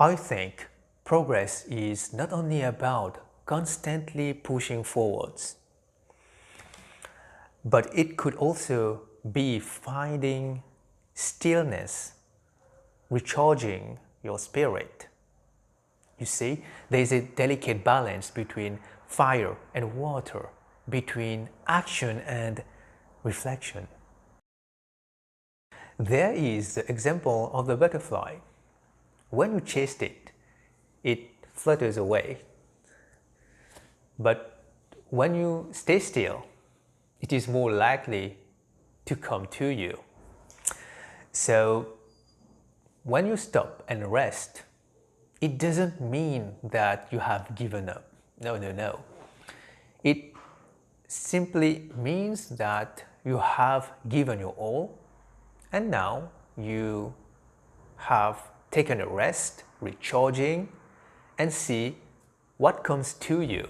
I think progress is not only about constantly pushing forwards, but it could also be finding stillness, recharging your spirit. You see, there is a delicate balance between fire and water, between action and reflection. There is the example of the butterfly. When you chase it, it flutters away. But when you stay still, it is more likely to come to you. So when you stop and rest, it doesn't mean that you have given up. No, no, no. It simply means that you have given your all, and now you have taken a rest, recharging, and see what comes to you.